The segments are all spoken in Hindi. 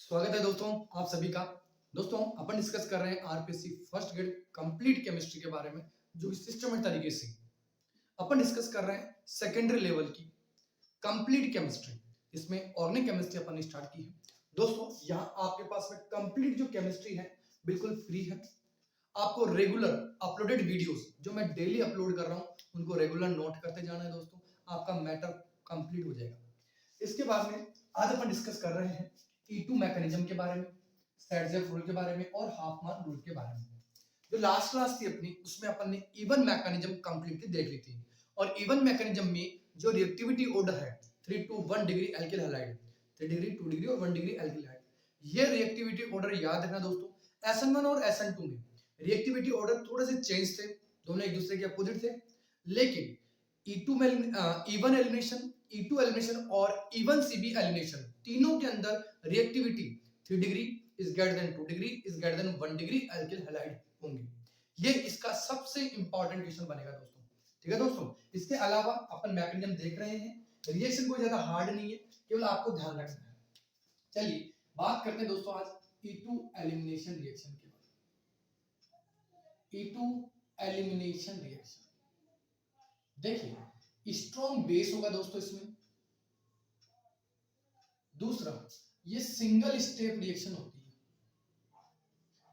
स्वागत है दोस्तों आप सभी का। दोस्तों अपन डिस्कस कर रहे हैं RPSC first grade complete chemistry के बारे में, जो सिस्टमेटिक तरीके से अपन डिस्कस कर रहे हैं सेकेंडरी लेवल की कंप्लीट केमिस्ट्री। इसमें ऑर्गेनिक केमिस्ट्री अपन ने स्टार्ट की है। दोस्तों यहाँ आपके पास में कंप्लीट जो केमिस्ट्री है बिल्कुल फ्री है। आपको रेगुलर अपलोडेड वीडियोस जो मैं डेली अपलोड कर रहा हूँ उनको रेगुलर नोट करते जाना है। दोस्तों आपका मैटर कंप्लीट हो जाएगा। इसके बाद में आज अपन डिस्कस कर रहे हैं E2 मैकेनिज्म के बारे में, सेडजेफ रूल के बारे में और हाफमैन रूल के बारे में। जो लास्ट क्लास थी अपनी उसमें अपन ने इवन मैकेनिज्म कंप्लीटली देख ली थी। और इवन मैकेनिज्म में जो रिएक्टिविटी ऑर्डर है 3 to 1 degree alkyl halide, 3 degree 2 degree और 1 डिग्री एल्किल हैलाइड, ये रिएक्टिविटी ऑर्डर याद रखना दोस्तों। SN1 और SN2 में रिएक्टिविटी ऑर्डर थोड़े से चेंज थे, दोनों एक दूसरे के अपोजिट थे। लेकिन E2 में इवन एलिमिनेशन, E2 एलिमिनेशन और इवन CB एलिमिनेशन तीनों के अंदर reactivity 3 degree is greater than 2 degree is greater than 1 degree alkyl halide होंगे। ये इसका सबसे इंपॉर्टेंट क्वेश्चन बनेगा दोस्तों। ठीक है दोस्तों, इसके अलावा अपन मैकेनिज्म देख रहे हैं, रिएक्शन कोई ज्यादा हार्ड नहीं है, केवल आपको ध्यान रखना है। चलिए बात करते हैं दोस्तों आज E2 एलिमिनेशन रिएक्शन के बारे में। E2 एलिमिनेशन रिएक्शन देखिए, स्ट्रॉन्ग बेस होगा दोस्तों इसमें। दूसरा, ये सिंगल स्टेप रिएक्शन होती है।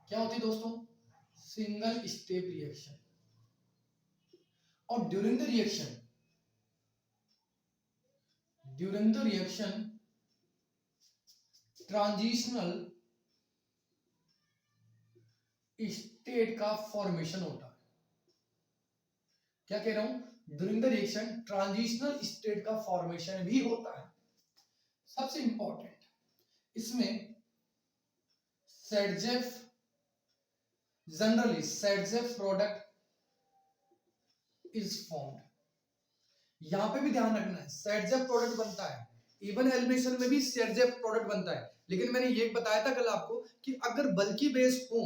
क्या होती है दोस्तों? Single step reaction. और during the reaction transitional state का फॉर्मेशन होता है। क्या कह रहा हूं? During the reaction transitional state का फॉर्मेशन भी होता है। सबसे इंपॉर्टेंट इसमें Saytzeff, generally Saytzeff product is formed. यहां पे भी ध्यान रखना है, सेडजेफ प्रोडक्ट बनता है। इवन एलिमिनेशन में भी सेडजेफ प्रोडक्ट बनता है। लेकिन मैंने ये बताया था कल आपको कि अगर बल्की बेस हो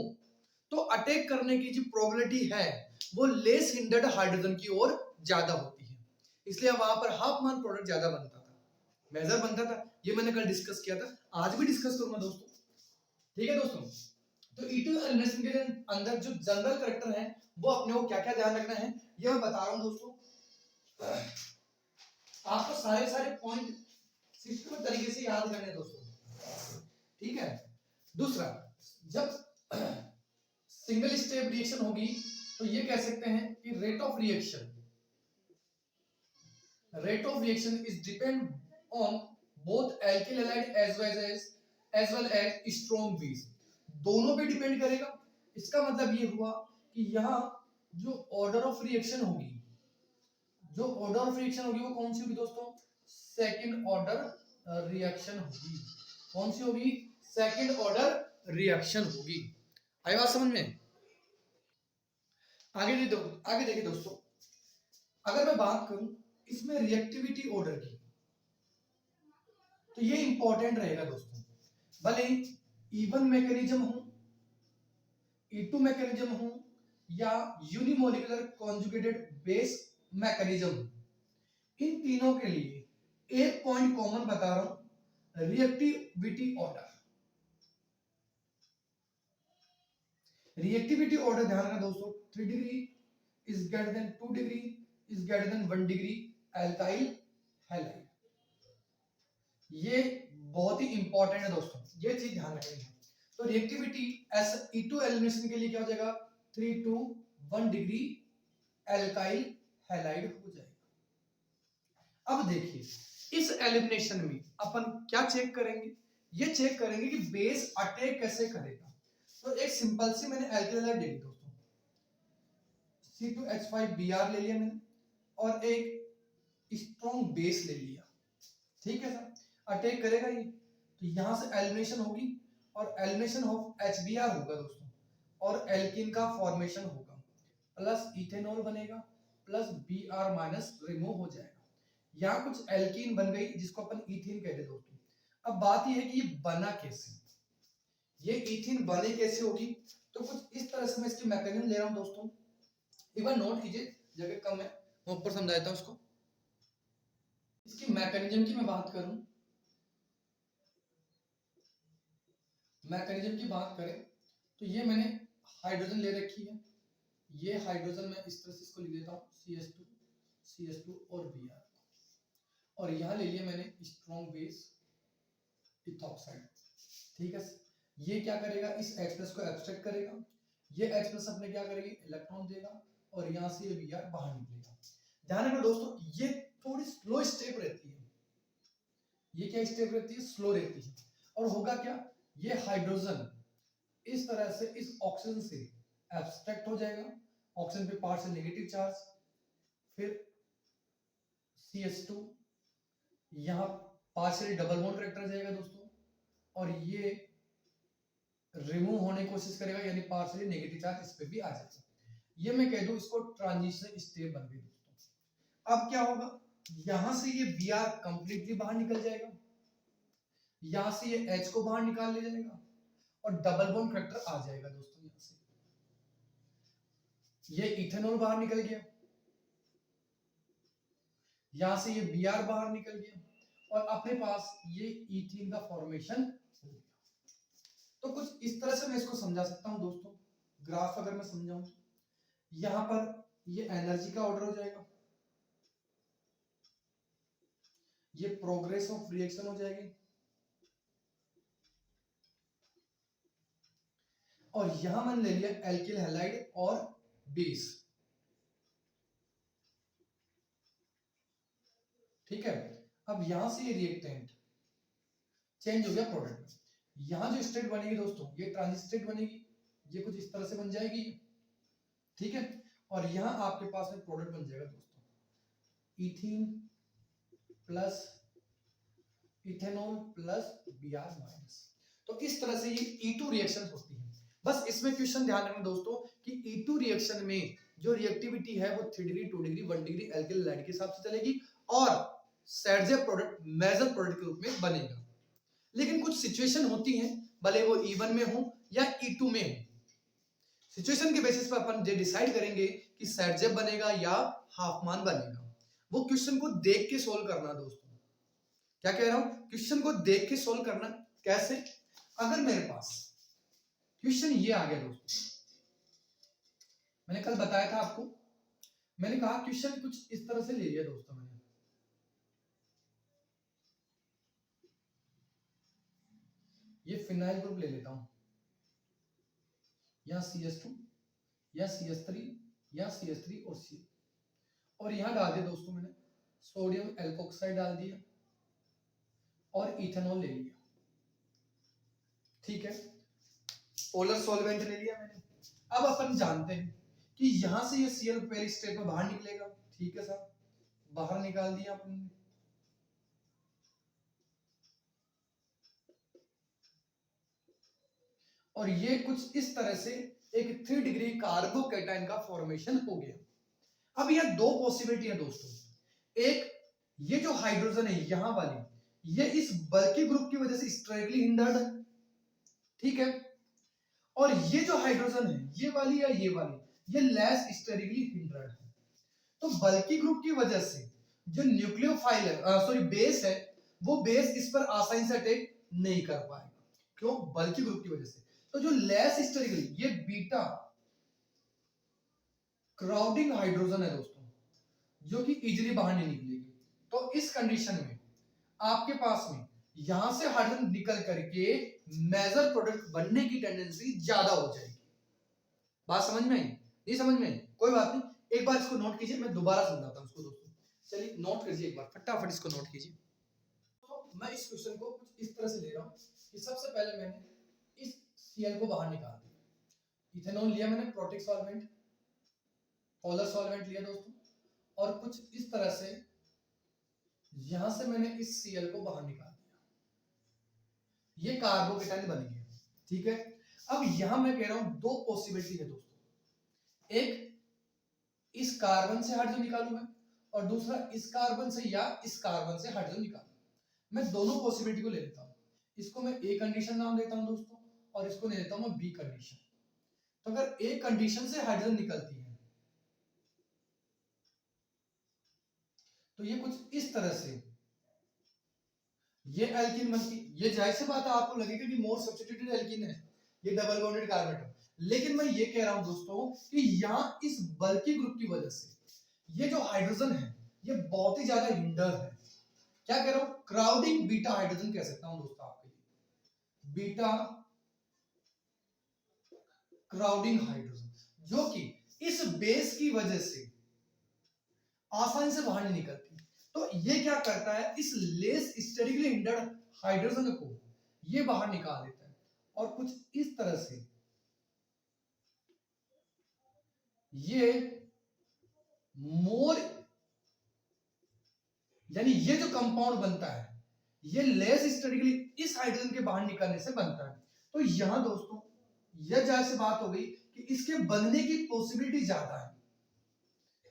तो अटैक करने की जो प्रोबेबिलिटी है वो लेस हिंडर्ड हाइड्रोजन की ओर ज्यादा होती है। इसलिए वहां पर हाफमैन प्रोडक्ट ज्यादा बनता था, मेजर बनता था। ये मैंने कल डिस्कस किया था, आज भी डिस्कस करूंगा दोस्तों। ठीक है दोस्तों, तो E2 एलिमिनेशन के अंदर जो जनरल कैरेक्टर है वो अपने को क्या क्या ध्यान रखना है ये मैं बता रहा हूं दोस्तों। आपको सारे पॉइंट सिस्टम तरीके से याद करने हैं दोस्तों। ठीक है। दूसरा, जब सिंगल स्टेप रिएक्शन होगी तो ये कह सकते हैं कि rate of reaction is depend on both alkyl halide as well as strong base. दोनों पे डिपेंड करेगा। इसका मतलब ये हुआ कि यहाँ जो ऑर्डर ऑफ रिएक्शन होगी वो कौन सी होगी दोस्तों? सेकंड ऑर्डर रिएक्शन होगी। कौन सी होगी? सेकंड ऑर्डर रिएक्शन होगी। आई बात समझ में? आगे देखिए दोस्तों, अगर मैं बात करूं इसमें रिएक्टिविटी ऑर्डर की तो ये इंपॉर्टेंट रहेगा दोस्तों। भले इवन मैकेनिज्म हो, E2 मैकेनिज्म हो या यूनिमोलिकुलर कॉन्जुगेटेड बेस मैकेनिज्म, इन तीनों के लिए एक पॉइंट कॉमन बता रहा हूं, रिएक्टिविटी ऑर्डर। रिएक्टिविटी ऑर्डर ध्यान रखना दोस्तों। 3 degree is greater than 2 degree is greater than 1 degree alkyl halide. ये बहुत ही इंपॉर्टेंट है दोस्तों, ये चीज ध्यान रखनी है। तो रिएक्टिविटी एस E2 एलिमिनेशन के लिए क्या हो जाएगा? 3 to 1 डिग्री एल्काइल हैलाइड हो जाएगा। अब देखिए, इस एलिमिनेशन में अपन क्या चेक करेंगे? ये चेक करेंगे कि बेस अटैक कैसे करेगा। तो एक सिंपल सी मैंने एल्किल हैलाइड ले ली दोस्तों, C2H5Br ले लिया मैंने और एक स्ट्रॉन्ग बेस ले लिया। ठीक है सर, अटैक करेगा ये, तो यहां से एलिमिनेशन होगी और एलिमिनेशन ऑफ HBr होगा दोस्तों और एल्किन का फॉर्मेशन होगा, प्लस इथेनॉल बनेगा, प्लस Br माइनस रिमूव हो जाएगा। यहाँ कुछ एल्कीन बन गई जिसको अपन इथीन कहते हैं दोस्तों। अब बात यह है कि ये बना कैसे, ये इथीन बने कैसे होगी। तो कुछ इस तरह से मैं इसकी मैकेनिज्म ले रहा हूं दोस्तों, एक बार नोट कीजिए, जगह कम है मैं ऊपर समझाता हूं उसको। इसकी मैकेनिज्म की मैं बात करूं मैकेनिज्म की बात करें तो ये मैंने हाइड्रोजन ले रखी है, ये हाइड्रोजन मैं इस तरह से इसको लिख देता हूँ CH2 और Br, और यहाँ ले लिया मैंने स्ट्रॉन्ग बेस इथॉक्साइड। ठीक है, ये क्या करेगा, इस H+ को एब्स्ट्रैक्ट करेगा, ये H+ अपने क्या करेगी, इलेक्ट्रॉन देगा, और यहाँ से ये Br बाहर निकलेगा। ध्यान रखना दोस्तों, ये थोड़ी स्लो स्टेप रहती है, ये क्या स्टेप रहती है, स्लो रहती है। और होगा क्या, ये हाइड्रोजन इस तरह से इस ऑक्सीजन से एब्स्ट्रैक्ट हो जाएगा, ऑक्सीजन पे पार्शियल नेगेटिव चार्ज, फिर CH2 यहाँ पार्शियली डबल बॉन्ड करेक्टर जाएगा दोस्तों, और ये रिमूव होने की कोशिश करेगा, यानी पार्शियली नेगेटिव चार्ज इस पे भी आ जाएगा। ये मैं कह दूं इसको ट्रांजिशन स्टेप बन गई दोस्तों। अब क्या होगा, यहां से ये Br कंप्लीटली बाहर निकल जाएगा, यहां से ये H को बाहर निकाल ले जाएगा, और डबल बॉन्ड करेक्टर आ जाएगा दोस्तों। यहां से ये इथेनॉल बाहर निकल गया, यहां से ये Br बाहर निकल गया, और अपने पास ये ईथीन का फॉर्मेशन हो गया। तो कुछ इस तरह से मैं इसको समझा सकता हूं दोस्तों। ग्राफ अगर मैं समझाऊं, यहां पर ये एनर्जी का ऑर्डर हो जाएगा, ये प्रोग्रेस ऑफ रिएक्शन हो जाएगी, और यहां मैंने ले लिया एल्किल हैलाइड और बेस। ठीक है, अब यहां से ये रिएक्टेंट चेंज हो गया प्रोडक्ट में। यहां जो स्टेट बनेगी दोस्तों, ये ट्रांजिट स्टेट बनेगी, ये कुछ इस तरह से बन जाएगी। ठीक है, और यहां आपके पास में प्रोडक्ट बन जाएगा दोस्तों, ethene plus ethanol plus Br minus. तो इस तरह से ये E2 रिएक्शन होती है। बस इसमें क्वेश्चन ध्यान रखना दोस्तों कि E2 रिएक्शन में जो रिएक्टिविटी है वो 3 degree 2 degree 1 degree alkyl halide के हिसाब से चलेगी, और सेडजे प्रोडक्ट मेजर प्रोडक्ट के रूप में बनेगा। लेकिन कुछ सिचुएशन होती हैं, भले वो E1 में हो या E2 में हो, सिचुएशन के बेसिस पर अपन ये डिसाइड करेंगे कि सेडजे बनेगा या हाफमान बनेगा। वो क्वेश्चन को देख के सोल्व करना दोस्तों। क्या कह रहा हूं, क्वेश्चन को देख के सोल्व करना। कैसे, अगर मेरे पास क्वेश्चन ये आ गया दोस्तों, मैंने कल बताया था आपको, मैंने कहा क्वेश्चन कुछ इस तरह से ले लिया दोस्तों, मैंने ये फिनाइल ग्रुप ले लेता हूं, या CH2 या CH3 या CH3 और C, और यहां डाल दिया दोस्तों मैंने सोडियम एल्कोक्साइड डाल दिया और इथेनॉल ले लिया। ठीक है, पोलर सॉल्वेंट ले लिया मैंने। अब अपन जानते हैं कि यहां से ये Cl पहली स्टेप में बाहर निकलेगा। ठीक है सर, बाहर निकाल दिया अपन, और ये कुछ इस तरह से एक 3 डिग्री कार्बोकैटायन का फॉर्मेशन हो गया। अब यह दो पॉसिबिलिटी है दोस्तों, एक ये जो हाइड्रोजन है यहां वाली, ये इस बल्की ग्रुप की वजह से स्ट्राइकली हिंडर्ड है। ठीक है, और ये जो हाइड्रोजन है ये वाली या ये वाली, ये लेस स्टेरिकली हिंडर्ड है। तो बल्की ग्रुप की वजह से जो न्यूक्लियोफाइल है, सॉरी बेस है, वो बेस इस पर आसानी से अटैक नहीं कर पाएगा। क्यों, बल्की ग्रुप की वजह से। तो जो लेस स्टेरिकली, ये बीटा क्राउडिंग हाइड्रोजन है दोस्तों, जो कि इजीली बाहर नहीं निकलेगी। तो इस कंडीशन में आपके पास में यहां से हाइड्रोजन निकल करके मेजर प्रोडक्ट बनने की टेंडेंसी ज्यादा हो जाएगी। बात समझ में आई, नहीं समझ में आई, कोई बात नहीं, एक बार इसको नोट कीजिए, मैं दोबारा समझाता हूं इसको दोस्तों। चलिए नोट कीजिए एक बार, फटाफट इसको नोट कीजिए। तो मैं इस क्वेश्चन को कुछ इस तरह से ले रहा हूं कि सबसे पहले मैंने इस Cl को बाहर निकाल दिया, इथेनॉल लिया मैंने, प्रोटिक सॉल्वेंट, पोलर सॉल्वेंट लिया दोस्तों, और कुछ इस तरह से यहां से मैंने इस Cl को बाहर निकाल दिया, ये कार्बोकेटायन बन गया। ठीक है, अब यहां मैं कह रहा हूं दो पॉसिबिलिटी है दोस्तों, एक इस कार्बन से हाइड्रोजन निकालूं मैं, और दूसरा इस कार्बन से या इस कार्बन से हाइड्रोजन निकालूं। मैं दोनों पॉसिबिलिटी को ले लेता हूं, इसको मैं ए कंडीशन नाम देता हूं दोस्तों, और इसको ले लेता हूं मैं बी कंडीशन। तो अगर ए कंडीशन से हाइड्रोजन निकलती है तो ये कुछ इस तरह से ये एल्कीन बनती, ये जाहिर सी बात है आपको लगेगा कि मोर सब्स्टिट्यूटेड एल्कीन है, ये डबल बॉन्डेड कार्बन एटम, लेकिन मैं ये कह रहा हूं दोस्तों कि यहाँ इस बल्की ग्रुप की वजह से ये जो हाइड्रोजन है ये बहुत ही ज्यादा हिंडर है। क्या कह रहा हूं, क्राउडिंग बीटा हाइड्रोजन कह सकता हूं दोस्तों आपके लिए, बीटा क्राउडिंग हाइड्रोजन, जो कि इस बेस की वजह से आसानी से बाहर नहीं निकलती। तो ये क्या करता है, इस लेस स्टेरिकली हिंडर्ड हाइड्रोजन को ये बाहर निकाल देता है और कुछ इस तरह से ये मोर, यानी ये जो कंपाउंड बनता है ये लेस स्टेरिकली इस हाइड्रोजन के बाहर निकलने से बनता है। तो यहां दोस्तों यह जाहिर सी बात हो गई कि इसके बनने की पॉसिबिलिटी ज्यादा है,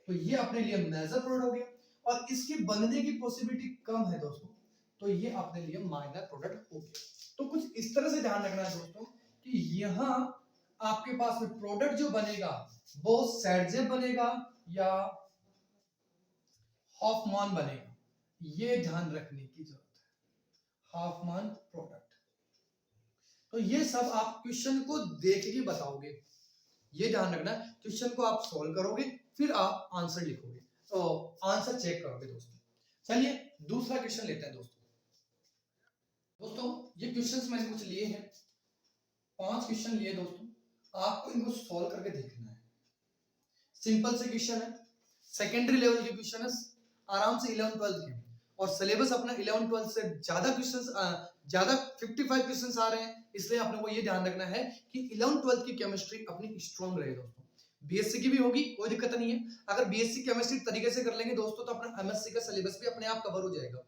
तो ये अपने लिए मेजर प्रोडक्ट हो गया, और इसके बनने की पॉसिबिलिटी कम है दोस्तों, तो ये अपने लिए माइनर प्रोडक्ट हो गया। तो कुछ इस तरह से ध्यान रखना है दोस्तों कि यहां आपके पास में प्रोडक्ट जो बनेगा वो सैडजेब बनेगा या हॉफमान बनेगा, ये ध्यान रखने की जरूरत है, हॉफमान प्रोडक्ट। तो ये सब आप क्वेश्चन को देख के बताओगे, ये ध्यान रखना, क्वेश्चन को आप सॉल्व करोगे फिर आप आंसर लिखोगे, तो आंसर चेक करोगे दोस्तों। चलिए दूसरा क्वेश्चन लेते हैं दोस्तों। ये क्वेश्चंस मैंने कुछ लिए हैं, 5 क्वेश्चन लिए दोस्तों, आपको इनको सॉल्व करके देखना है। सिंपल से क्वेश्चन है, सेकेंडरी लेवल के क्वेश्चन है, आराम से 11 12 के, और सिलेबस अपना 11 12 से ज्यादा क्वेश्चंस, ज्यादा 55 क्वेश्चंस आ रहे हैं, इसलिए आपने को ये ध्यान रखना है कि 11 12 की केमिस्ट्री अपनी स्ट्रांग रहे दोस्तों। बीएससी की भी होगी, कोई दिक्कत नहीं है, अगर बीएससी केमिस्ट्री तरीके से कर लेंगे दोस्तों तो अपना एमएससी का सिलेबस भी अपने आप कवर हो जाएगा।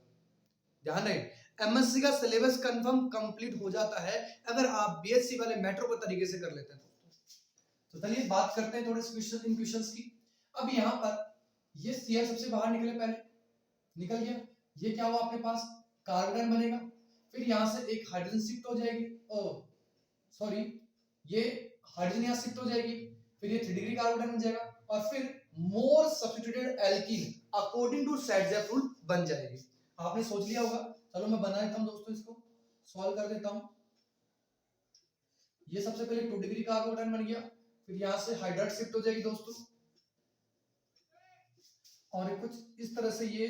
ध्यान रहे, एमएससी का सिलेबस कंफर्म कंप्लीट हो जाता है अगर आप बीएससी वाले मेट्रो को तरीके से कर लेते हैं दोस्तों। तो चलिए बात करते हैं थोड़े इन क्वेश्चंस की। अब यहाँ पर ये सीआर सबसे बाहर निकले, पहले निकल गया, ये क्या हुआ आपके पास, कार्बन बनेगा, फिर यहां से एक हाइड्रोजन शिफ्ट हो जाएगी, सॉरी ये हाइड्रोजन यहां शिफ्ट हो जाएगी, फिर ये 3 डिग्री कार्बन बन जाएगा, और फिर more substituted alkene according to Saytzeff rule बन जाएगी। आपने सोच लिया होगा, चलो मैं बना देता हूं दोस्तों, इसको सॉल्व कर देता हूं। ये सबसे पहले 2 डिग्री कार्बन बन गया, फिर यहां से हाइड्राइड शिफ्ट हो जाएगी दोस्तों, और कुछ इस तरह से ये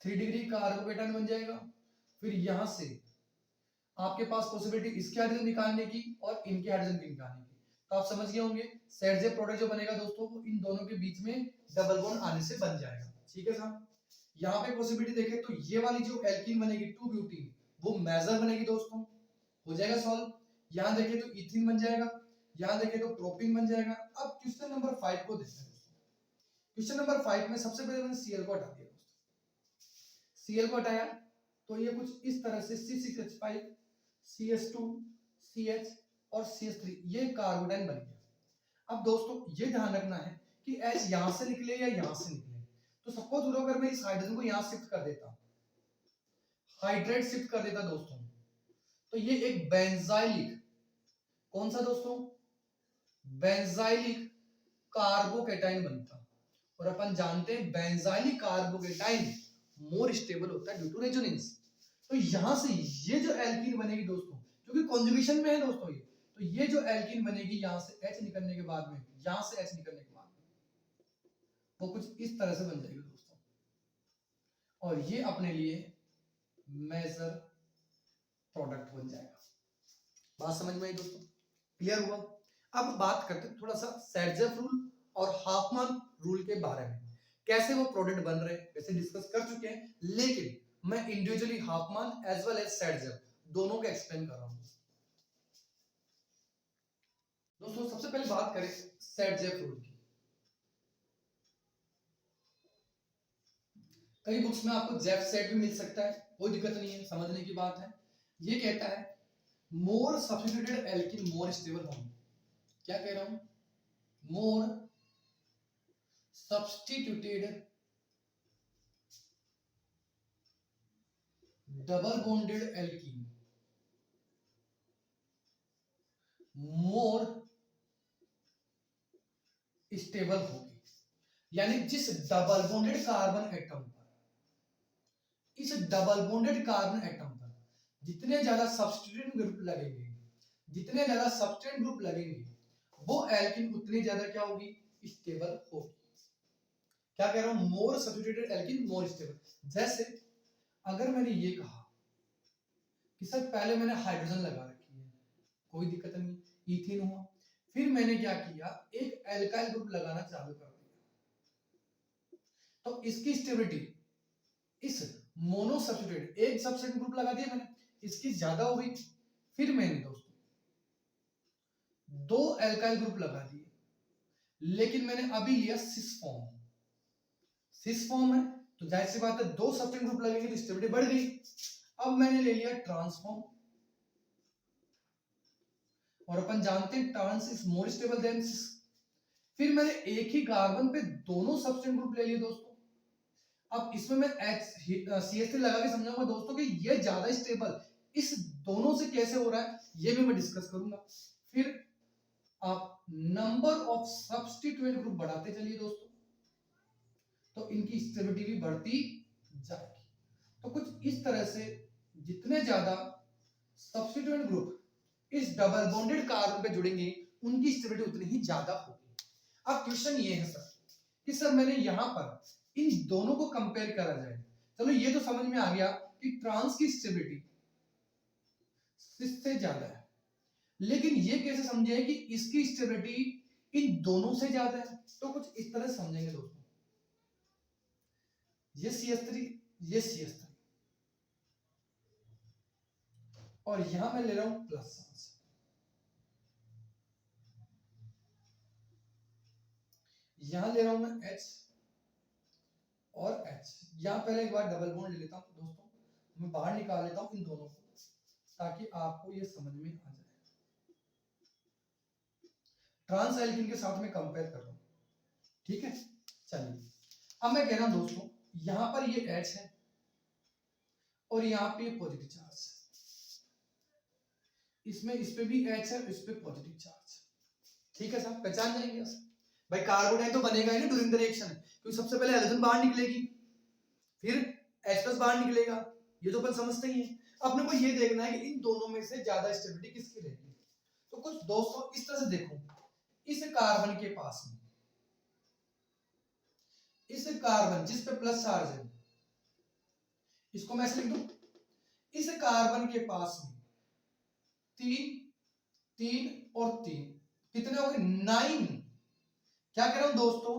3 डिग्री कार्बोकेटाइन बन जाएगा, फिर यहां से आपके पास पॉसिबिलिटी इसके हाइड्रोजन निकालने की और इनके हाइड्रोजन की निकालने की, तो आप समझ गए होंगे सैडजेब प्रोडक्ट जो बनेगा दोस्तों वो इन दोनों के बीच में डबल बॉन्ड आने से बन जाएगा। ठीक है साहब, यहाँ पे पॉसिबिलिटी देखें तो ये वाली जो एल्कीन बनेगी 2 ब्यूटीन वो मेजर बनेगी दोस्तों, हो जाएगा सॉल्व। यहाँ देखें तो इथीन बन जाएगा, यहाँ देखें तो प्रोपिन बन जाएगा। अब क्वेश्चन नंबर 5 को देखते हैं दोस्तों। क्वेश्चन नंबर 5 में सबसे पहले मैंने सीएल को हटा दिया दोस्तों, सीएल को हटाया तो ये कुछ इस तरह से C6H5 CS2 CH और CH3 ये कार्बोडाइन बन गया। अब दोस्तों ये ध्यान रखना है कि H यहां से निकले या यहां से निकले, तो सपोज करो अगर मैं इस हाइड्रोजन को यहां शिफ्ट कर देता, हाइड्राइड शिफ्ट कर देता दोस्तों, तो ये एक बेंजाइलिक, कौन सा दोस्तों, बेंजाइलिक कार्बोकेटाइन बनता, और अपन जानते हैं बेंजाइलिक कार्बोकेटाइन मोर स्टेबल होता है ड्यू टू रेजोनेंस। तो यहां से ये जो एल्कीन बनेगी दोस्तों, क्योंकि कॉन्जुगेशन में है दोस्तों ये, तो ये जो एल्कीन बनेगी यहां से H निकलने के बाद में, यहां से H निकलने के बाद में वो कुछ इस तरह से बन जाएगी दोस्तों, और ये अपने लिए मेजर प्रोडक्ट बन जाएगा। बात समझ में आई दोस्तों, क्लियर हुआ। अब बात करते हैं थोड़ा सा सैडजेब रूल और हॉफमैन रूल के बारे में, कैसे वो प्रोडक्ट बन रहे हैं वैसे डिस्कस कर चुके हैं, लेकिन मैं individually Hofmann as well as Saytzeff दोनों का एक्सप्लेन कर रहा हूं दोस्तों। सबसे पहले बात करें सैडजेब रूल की, कई बुक्स में आपको जेफ सेट भी मिल सकता है, कोई दिक्कत नहीं है, समझने की बात है। ये कहता है मोर सब्स्टिट्यूटेड एल्कीन मोर स्टेबल होंगे, क्या कह रहा हूं, more substituted double bonded alkene more stable होगी, यानी जिस डबल बॉन्डेड कार्बन एटम पर, इस डबल बॉन्डेड कार्बन एटम पर जितने ज्यादा सब्स्टिट्यूएंट ग्रुप लगेंगे, जितने ज्यादा सब्स्टिट्यूएंट ग्रुप लगेंगे, वो एल्किन उतनी ज्यादा क्या होगी, स्टेबल होगी। क्या कह रहा हूं, more substituted alkene more stable. जैसे अगर मैंने ये कहा कि सर पहले मैंने हाइड्रोजन लगा रखी है, कोई दिक्कत नहीं, इथीन हुआ, फिर मैंने क्या किया, एक एल्काइल ग्रुप लगाना चालू कर दिया, तो इसकी स्टेबिलिटी इस मोनो सब्स्टिट्यूटेड, एक सब्स्टिट्यूटेड ग्रुप लगा दिया मैंने, इसकी ज्यादा हो गई। फिर मैंने दोस्तों दो एल्काइल ग्रुप लगा दिए, लेकिन मैंने अभी लिया सिस फॉर्म, सिस फॉर्म है तो जाहिर सी बात है दो सब्स्टिट्यूटेड ग्रुप लगेंगे तो स्टेबिलिटी बढ़ गई। अब मैंने ले लिया ट्रांसफॉर्म, और अपन जानते हैं trans is more stable than cis. फिर मैंने एक ही कार्बन पे दोनों सब्स्टिट्यूटेड ग्रुप ले लिए दोस्तों। अब इसमें मैं CH3 लगा के समझाऊंगा दोस्तों कि ये ज्यादा स्टेबल इस दोनों से कैसे हो रहा है, ये भी मैं डिस्कस करूंगा। फिर आप नंबर ऑफ सब्स्टिट्यूएंट ग्रुप बढ़ाते चलिए दोस्तों, तो इनकी स्टेबिलिटी भी बढ़ती जाएगी। तो कुछ इस तरह से जितने ज्यादा सब्स्टिट्यूएंट ग्रुप इस डबल बॉन्डेड कार्बन पे जुड़ेंगे, उनकी स्टेबिलिटी उतनी ही ज्यादा होगी। अब क्वेश्चन ये है सर कि सर मैंने यहां पर इन दोनों को कंपेयर करा जाए, चलो ये तो समझ में आ गया कि ट्रांस की स्टेबिलिटी सिस से ज्यादा है, लेकिन ये कैसे समझे कि इसकी स्टेबिलिटी इन दोनों से ज्यादा है, तो कुछ इस तरह समझेंगे दोस्तों। ये CH3, ये CH3, और यहां मैं ले रहा हूं प्लस चार्ज, यहां ले रहा हूं मैं H और H। यहां पहले एक बार डबल बॉन्ड ले लेता हूं दोस्तों, मैं बाहर निकाल लेता हूं इन दोनों को, ताकि आपको ये समझ में आ जाए। ट्रांस एल्किन के साथ में कंपेयर कर रहा हूं, ठीक है। चलिए अब मैं कह रहा हूं दोस्तों, यहां पर ये H है और यहां पे पॉजिटिव चार्ज, इसमें इस पे भी H है, इस पे पॉजिटिव चार्ज, ठीक है साहब, पहचान जाएंगे भाई। कार्बोनाइट तो बनेगा ही ना ड्यूरिंग द रिएक्शन, क्योंकि सबसे पहले हाइड्रोजन बाहर निकलेगी, फिर H+ बाहर निकलेगा, ये तो अपन समझते ही हैं। अपने को ये देखना है कि इन दोनों में से ज्यादा स्टेबिलिटी किसकी रहेगी। तो कुछ दोस्तों इस तरह से देखो, इस कार्बन के पास में, इस कार्बन जिस पे प्लस चार्ज है, इसको मैं ऐसे लिख दूं, इस कार्बन के पास में 3 3 और 3 कितने हो गए, 9। क्या कह रहा हूं दोस्तों,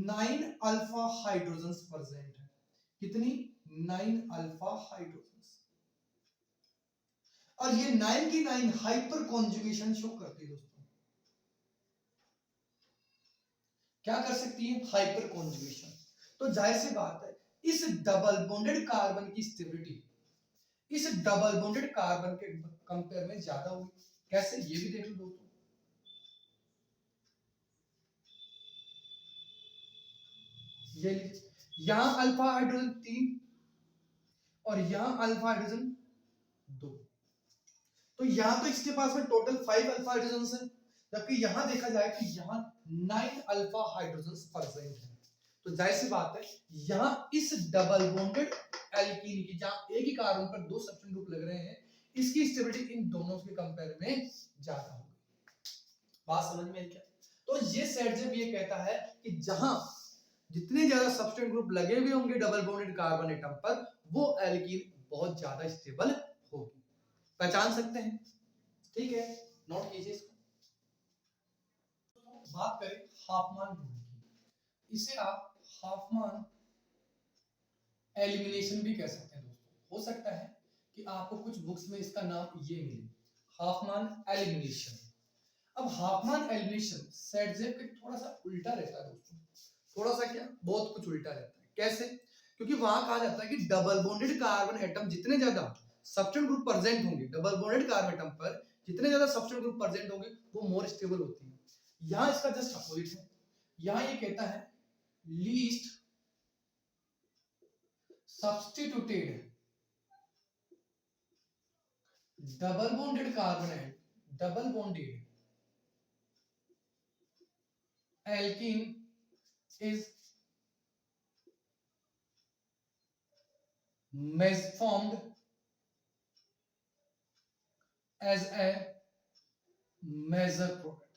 9 अल्फा हाइड्रोजन प्रेजेंट है। कितनी, 9 अल्फा हाइड्रोजन, और ये 9 की 9 हाइपर कॉन्जुगेशन शो करती है दोस्तों। क्या कर सकती है, हाइपर कॉन्जुगेशन। तो जाहिर सी बात है इस डबल बॉन्डेड कार्बन की स्टेबिलिटी इस डबल बॉन्डेड कार्बन के कंपेयर में ज्यादा होगी। कैसे, ये भी देख लो दोस्तों। ये लीजिए, यहां अल्फा हाइड्रोजन 3 और यहां अल्फा हाइड्रोजन 2, तो यहां तो इसके पास में टोटल 5 अल्फा हाइड्रोजन है, जबकि यहां देखा जाए कि यहां 9 अल्फा हाइड्रोजन प्रेजेंट है। तो जाहिर सी बात है यहां इस डबल बॉन्डेड एल्कीन की, जहां एक ही कार्बन पर दो सब्स्टिट्यूएंट ग्रुप लग रहे हैं, इसकी स्टेबिलिटी इन दोनों के कंपेयर में ज्यादा होगी। बात समझ में आई क्या। तो ये सेट जब ये कहता है कि जहां जितने ज्यादा सब्स्टिट्यूएंट ग्रुप लगे हुए होंगे डबल बॉन्डेड कार्बन एटम पर, वो एल्कीन बहुत ज्यादा स्टेबल होगी। पहचान सकते हैं, ठीक है, नोट कीजिए इसको। बात करें हाफमान रूल की, इसे आप हाफमान एलिमिनेशन भी कह सकते हैं दोस्तों। हो सकता है कि आपको कुछ बुक्स में इसका नाम ये मिले, हाफमान एलिमिनेशन। अब हाफमान एलिमिनेशन सेटजेप के थोड़ा सा उल्टा रहता है दोस्तों, थोड़ा सा क्या, बहुत कुछ उल्टा रहता है। कैसे, क्योंकि वहां कहा जाता है कि डबल बॉन्डेड कार्बन एटम जितने ज्यादा सब्स्टिट्यूएंट ग्रुप प्रेजेंट होंगे, डबल बॉन्डेड कार्बन एटम पर जितने ज्यादा सब्स्टिट्यूएंट ग्रुप प्रेजेंट होंगे, वो मोर स्टेबल होती है। यहां इसका जस्ट अपोजिट है, यहां ये कहता है least substituted double bonded carbon at double bonded alkene is formed as a major product.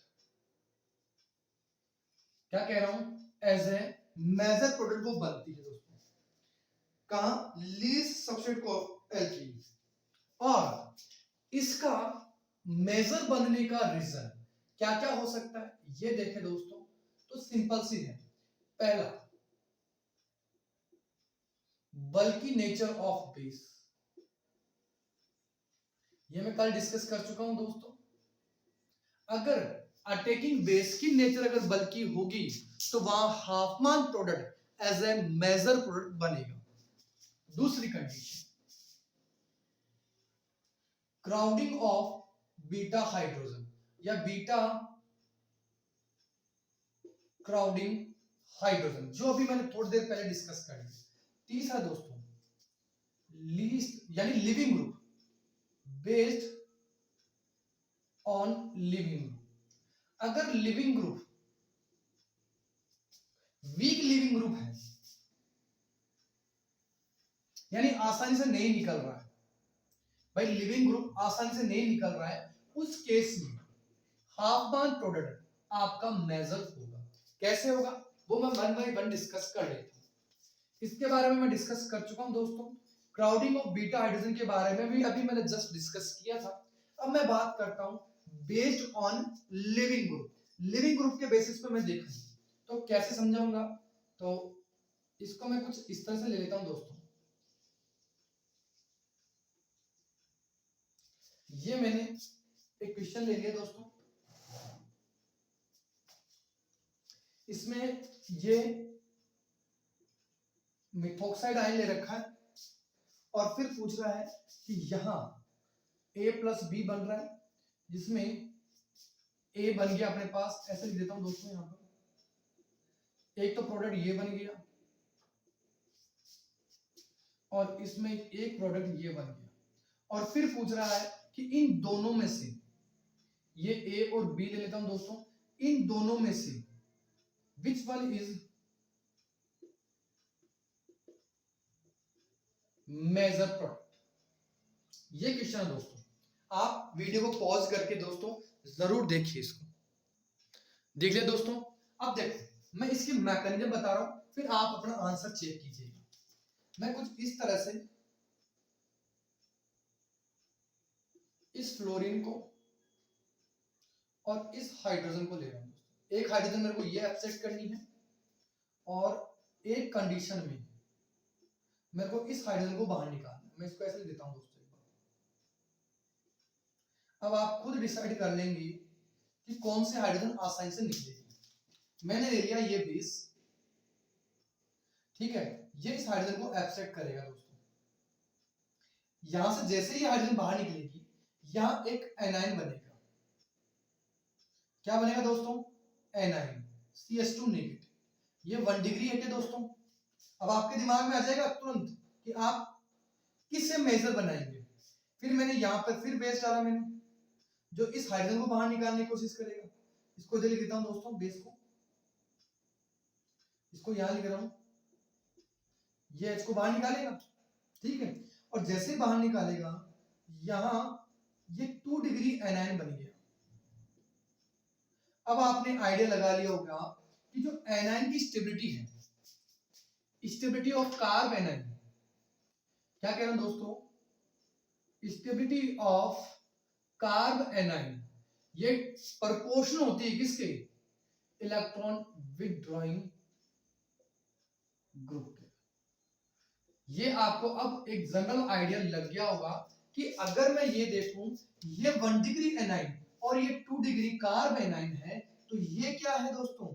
क्या कह रहा हूं, एज ए मेजर प्रोडक्ट वो बनती है दोस्तों, कहां, लीस्ट सब्सट्रेट को एल्कीन। और इसका मेजर बनने का रीजन क्या क्या हो सकता है, ये देखें दोस्तों, तो सिंपल सी है। पहला, बल्कि नेचर ऑफ बेस, ये मैं कल डिस्कस कर चुका हूं दोस्तों। अगर अटैकिंग बेस की नेचर अगर बल्कि होगी तो वहां Hofmann product as a major product बनेगा। दूसरी condition, crowding of beta hydrogen या बीटा क्राउडिंग हाइड्रोजन, जो अभी मैंने थोड़ी देर पहले डिस्कस कर ली। तीसरा दोस्तों, लीस्ट यानी leaving group based on leaving group. अगर leaving group weak leaving group है, यानी आसानी से नहीं निकल रहा है, भाई लिविंग ग्रुप आसानी से नहीं निकल रहा है, उस केस में हाफमान प्रोडक्ट आपका मेजर होगा। कैसे होगा वो मैं वन बाय वन डिस्कस कर लेता हूं। इसके बारे में मैं डिस्कस कर चुका हूं दोस्तों। क्राउडिंग ऑफ बीटा हाइड्रोजन के बारे में भी अभी मैंने जस्ट डिस्कस किया था। अब मैं बात करता हूं based on leaving group. Leaving group के बेसिस पे मैं देखूं तो कैसे समझाऊंगा, तो इसको मैं कुछ इस तरह से ले लेता हूं दोस्तों। ये मैंने एक क्वेश्चन ले लिया दोस्तों, इसमें ये मिथॉक्साइड आयन ले रखा है और फिर पूछ रहा है कि यहां A प्लस बी बन रहा है, जिसमें A बन गया अपने पास, ऐसे लिख देता हूं दोस्तों। यहां पर एक तो प्रोडक्ट ये बन गया और इसमें एक प्रोडक्ट ये बन गया, और फिर पूछ रहा है कि इन दोनों में से, ये A और B ले लेता हूं दोस्तों, इन दोनों में से which one is major product. ये क्वेश्चन है दोस्तों, आप वीडियो को पॉज करके दोस्तों जरूर देखिए इसको। देख लिया दोस्तों। अब देखो मैं इसकी मैकेनिज्म बता रहा हूं, फिर आप अपना आंसर चेक कीजिएगा। मैं कुछ इस तरह से इस फ्लोरीन को और इस हाइड्रोजन को ले रहा हूं। एक हाइड्रोजन मेरे को ये अपसेट करनी है और एक कंडीशन में मेरे को इस हाइड्रोजन को बाहर निकालना है। मैं इसको ऐसे देता हूं दोस्तों। अब आप खुद डिसाइड कर लेंगे कि कौन से हाइड्रोजन आसानी से निकलेगी। मैंने ले लिया ये बेस, ठीक है, ये इस हाइड्रोजन को एब्सेक्ट करेगा दोस्तों। यहां से जैसे ही हाइड्रोजन बाहर निकलेगी, यहां एक एनाइन बनेगा। क्या बनेगा दोस्तों, एनाइन, CH2 नेगेटिव। ये 1 डिग्री है क्या दोस्तों। अब आपके दिमाग में आ जाएगा तुरंत कि आप किससे मेजर बनाएंगे। फिर मैंने यहां पर फिर बेस डाला मैंने, जो इस हाइड्रोजन को बाहर निकालने की कोशिश करेगा। इसको इधर लिख देता हूं दोस्तों, बेस को, इसको यहां लिख रहा हूं। ये H को बाहर निकालेगा, ठीक है, और जैसे बाहर निकालेगा यहां ये 2 डिग्री एनाइन बन गया। अब आपने आइडिया लगा लिया होगा कि जो एनाइन की स्टेबिलिटी है, स्टेबिलिटी ऑफ कार्ब एनाइन, क्या कह रहा हूं दोस्तों, स्टेबिलिटी ऑफ कार्ब एनाइन, ये प्रोपोर्शनल होती है किसके, इलेक्ट्रॉन विथड्रॉइंग ग्रुप के। ये आपको अब एक जनरल आइडिया लग गया होगा कि अगर मैं ये देखूं, ये 1 डिग्री एनाइन और ये 2 डिग्री कार्ब एनाइन है, तो ये क्या है दोस्तों,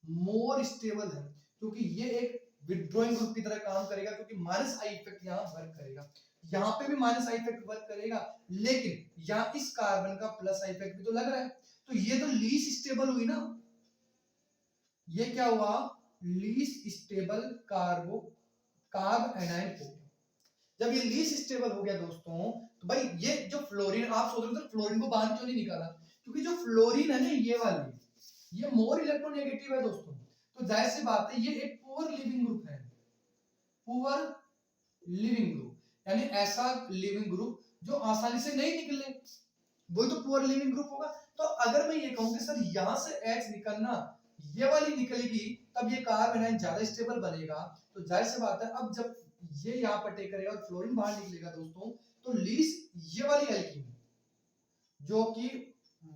मोर स्टेबल है, क्योंकि ये एक विथड्रॉइंग ग्रुप की तरह काम करेगा, क्योंकि माइनस आई इफेक्ट यहां वर्क करेगा। यहां पे भी माइनस आई इफेक्ट वर्क करेगा, लेकिन यहां इस कार्बन का प्लस आई इफेक्ट भी तो लग रहा है, तो ये तो लीस्ट स्टेबल हुई ना। ये क्या हुआ, लीस्ट स्टेबल कार्ब एनाइन हो गया। जब ये लीस्ट स्टेबल हो गया दोस्तों, तो भाई ये जो फ्लोरीन, आप सोच रहे थे फ्लोरीन को बाहर क्यों नहीं निकाला, क्योंकि जो फ्लोरीन है ना ये वाली, ये मोर इलेक्ट्रोनेगेटिव है दोस्तों, तो जाहिर सी बात है ये एक पुअर लिविंग ग्रुप है। पुअर लिविंग ग्रुप यानी ऐसा लिविंग ग्रुप जो आसानी से नहीं निकले, वही तो पुअर लिविंग ग्रुप होगा। तो अगर मैं ये कहूं कि सर यहां से H निकलना ये वाली निकलेगी, तब ये कार्बन आयन ज्यादा स्टेबल बनेगा। तो जाहिर सी बात है अब जब ये यहाँ पर टेक करेगा और फ्लोरीन बाहर निकलेगा दोस्तों, तो लीस्ट ये वाली एल्कीन जो कि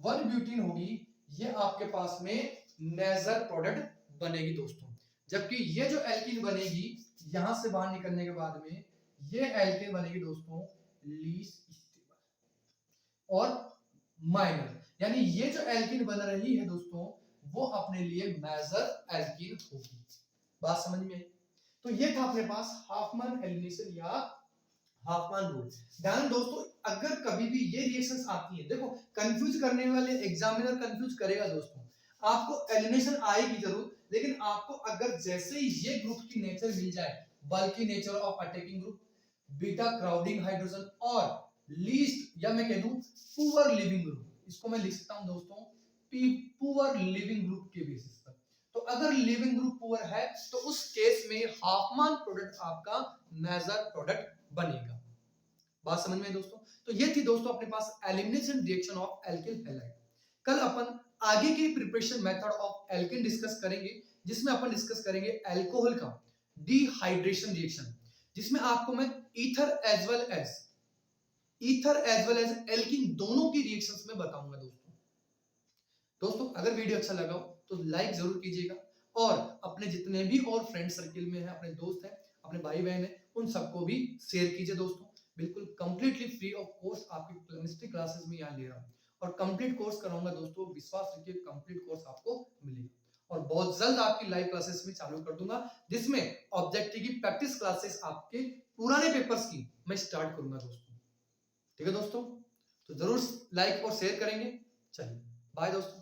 1 ब्यूटीन होगी, ये आपके पास में नेजर प्रोडक्ट बनेगी दोस्तों। जबकि ये जो एल्कीन बनेगी यहां से बाहर निकलने के बाद में, ये एल्कीन बनेगी दोस्तों लीस्ट स्टेबल और माइनर, यानी ये जो एल्कीन बन रही है दोस्तों वो अपने लिए मेजर एल्कीन होगी। बात समझ में आई? तो ये था अपने पास हाफमैन एलिमिनेशन या हाफमैन रूल। ध्यान दोस्तों, अगर कभी भी ये रिएक्शंस आती है, देखो कंफ्यूज करने वाले एग्जामिनर कंफ्यूज करेगा दोस्तों, आपको एलिमिनेशन आएगी जरूर, लेकिन आपको अगर जैसे ही ये ग्रुप की नेचर मिल जाए, बल्कि nature of attacking group, beta crowding hydrogen और लीस्ट या मैं कह दूं पुअर लिविंग ग्रुप, इसको मैं लिख सकता हूं दोस्तों पुअर लिविंग ग्रुप के बेसिस पर। तो अगर लिविंग ग्रुप पुअर है तो उस केस में हाफमैन प्रोडक्ट आपका मेजर प्रोडक्ट बनेगा। बात समझ में दोस्तों? तो ये थी दोस्तों अपने पास elimination reaction of alkyl halide. कल अपन आगे की preparation method of alkene discuss करेंगे, जिसमें अपन डिस्कस करेंगे अल्कोहल का डिहाइड्रेशन रिएक्शन, जिसमें आपको मैं ether as well as alkene दोनों की रिएक्शंस में बताऊंगा दोस्तों अगर वीडियो अच्छा लगा हो तो लाइक जरूर कीजिएगा, और अपने जितने भी और फ्रेंड सर्किल में है, अपने दोस्त हैं, अपने भाई बहन हैं, उन सबको भी शेयर कीजिए दोस्तों। बिल्कुल कंप्लीटली फ्री ऑफ कॉस्ट आपकी केमिस्ट्री क्लासेस में यहाँ ले रहा हूँ, और कंप्लीट कोर्स कराऊंगा दोस्तों, विश्वास रखिए कंप्लीट कोर्स आपको मिलेगा। और बहुत जल्द आपकी लाइव क्लासेस में चालू कर दूंगा, जिसमें ऑब्जेक्टिव की प्रैक्टिस क्लासेस आपके पुराने पेपर्स की मैं स्टार्ट करूंगा दोस्तों। ठीक है दोस्तों, तो जरूर लाइक और शेयर करेंगे। चलिए बाय दोस्तों।